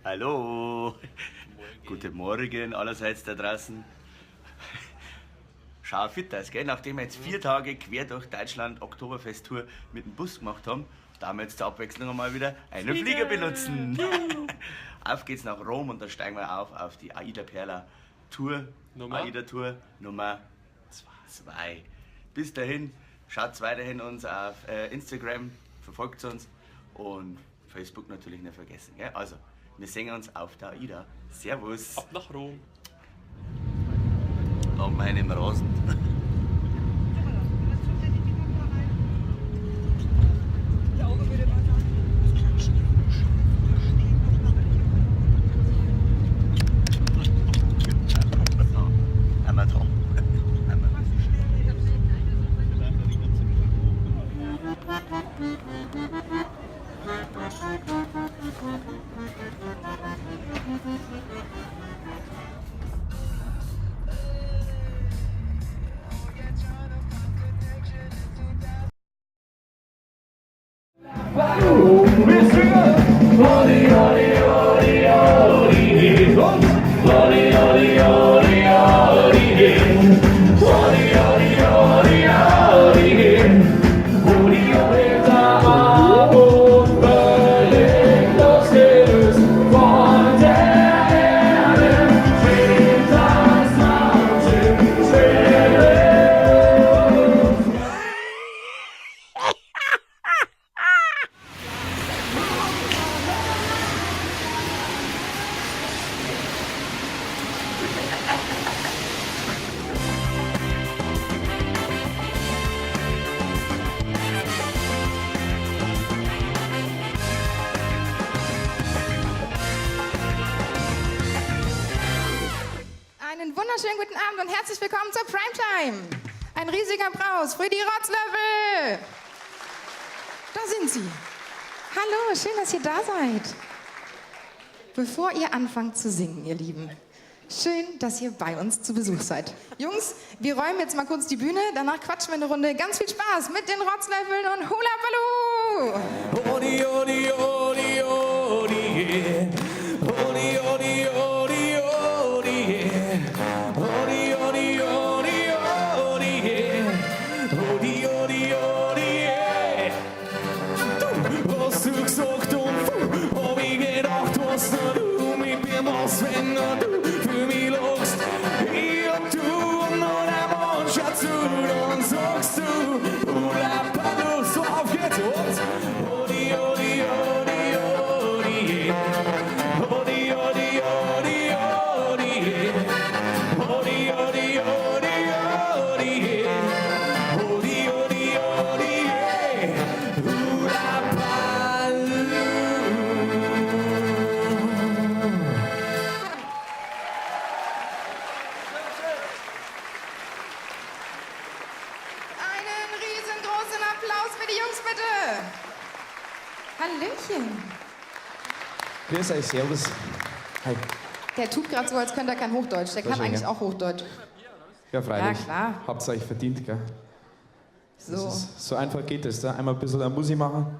Hallo. Guten Morgen allerseits da draußen. Schau fit aus, gell? Nachdem wir jetzt 4 Tage quer durch Deutschland Oktoberfest-Tour mit dem Bus gemacht haben, da wir jetzt zur Abwechslung einmal wieder einen Flieger benutzen. Auf geht's nach Rom und da steigen wir auf die Aida Perla Tour. Aida Tour Nummer 2. Bis dahin, schaut weiterhin uns auf Instagram, verfolgt uns und Facebook natürlich nicht vergessen. Gell? Also, wir sehen uns auf der Aida. Servus. Ab nach Rom. Nach meinem Rasen. Einen wunderschönen guten Abend und herzlich willkommen zur Primetime. Ein riesiger Applaus für die Rotzlöffel. Da sind sie. Hallo, schön, dass ihr da seid. Bevor ihr anfangt zu singen, ihr Lieben, schön, dass ihr bei uns zu Besuch seid. Jungs, wir räumen jetzt mal kurz die Bühne, danach quatschen wir eine Runde. Ganz viel Spaß mit den Rotzlöffeln und Hula Baloo. Odi, odi, odi, odi, yeah. Odi, odi, odi, odi, yeah. Odi, odi, odi, odi, yeah. Odi, odi, odi, yeah. Du hast du gesagt und hab ich gedacht, was du mit mir machst, wenn du für mich lachst. Ich und du und noch ein Mann schaut zu, dann sagst du Hula Baloo, so auf geht's und Odi, odi, odi, odi, yeah. Odi, odi, odi, odi, yeah. Odi, odi, odi, odi, yeah. Odi, odi, odi, yeah. Hula Baloo. Einen riesengroßen Applaus für die Jungs, bitte. Hallöchen. Grüß euch, servus. Hi. Der tut gerade so, als könnte er kein Hochdeutsch. Der kann schön, eigentlich ja. auch Hochdeutsch. Ja, freilich. Ja, klar. Habt's euch verdient, gell? So. So einfach geht es, da. Einmal ein bisschen Musik machen,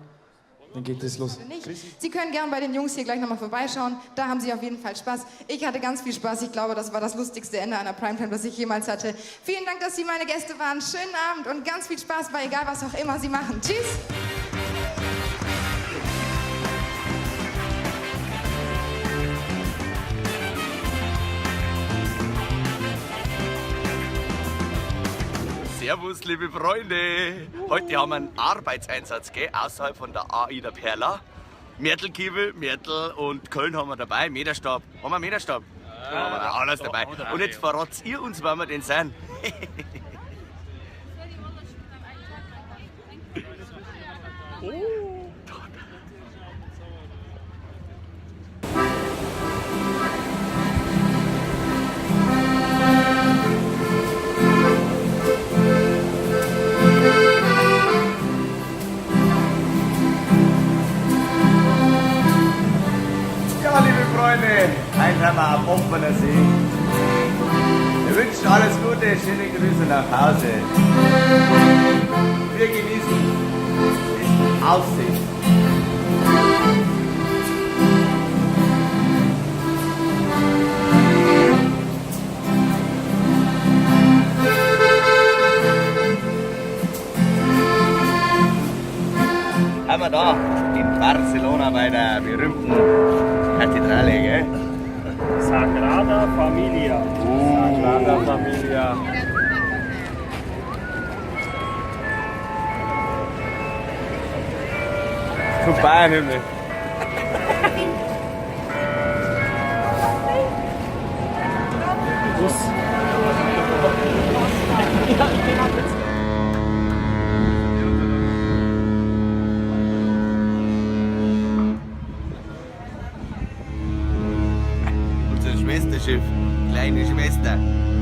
dann geht es los. Nicht. Sie können gern bei den Jungs hier gleich nochmal vorbeischauen. Da haben sie auf jeden Fall Spaß. Ich hatte ganz viel Spaß. Ich glaube, das war das lustigste Ende einer Primetime, das ich jemals hatte. Vielen Dank, dass Sie meine Gäste waren. Schönen Abend und ganz viel Spaß bei egal, was auch immer Sie machen. Tschüss. Servus, liebe Freunde! Heute haben wir einen Arbeitseinsatz, gell, außerhalb von der Aida Perla. Mertelkiebel, Mertel und Köln haben wir dabei. Meterstab. Haben wir einen Meterstab? Ja, haben wir da alles dabei. Und jetzt verratzt ihr uns, wann wir den sind. Ja, liebe Freunde, heute sind wir am offener See. Wir wünschen alles Gute, schöne Grüße nach Hause. Wir genießen die Aussicht. Sagrada Familia. Sagrada Familia. Vorbei nämlich. Unser Schwesterschiff, kleine Schwester,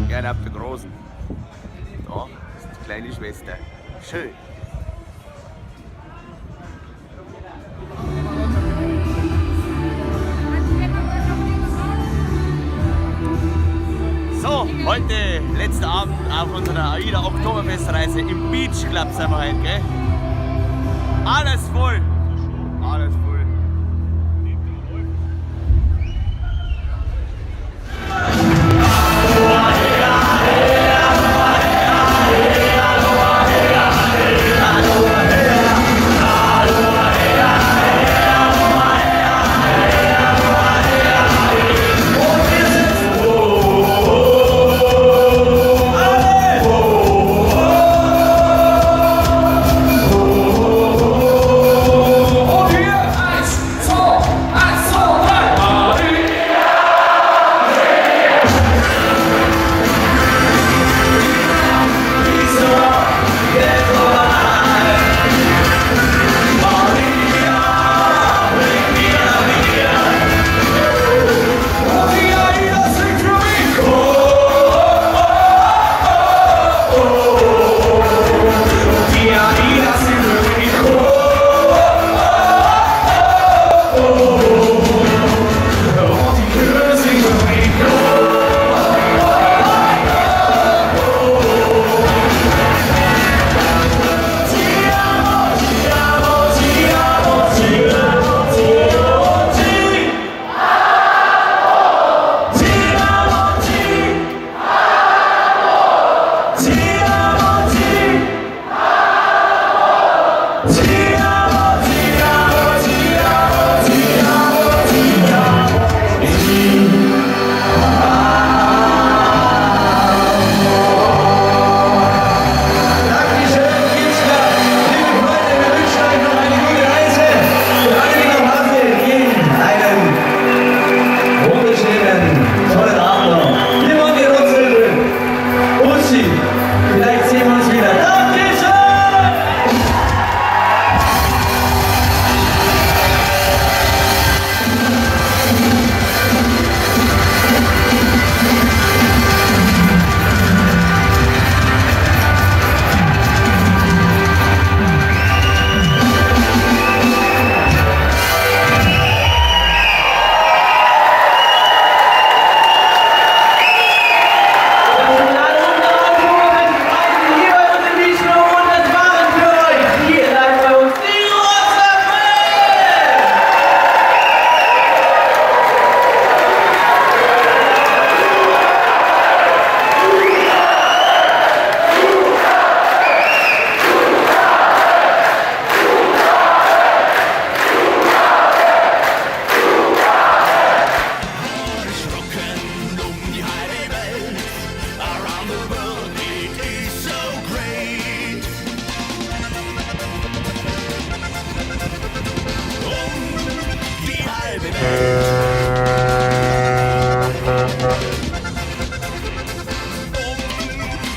gerne ab der Großen. Da ist die kleine Schwester. Schön. So, heute letzter Abend auf unserer AIDA Oktoberfestreise im Beach Club sind wir heute, gell? Alles voll! Alles voll!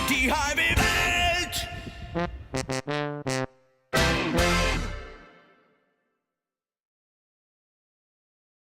Die halbe Welt!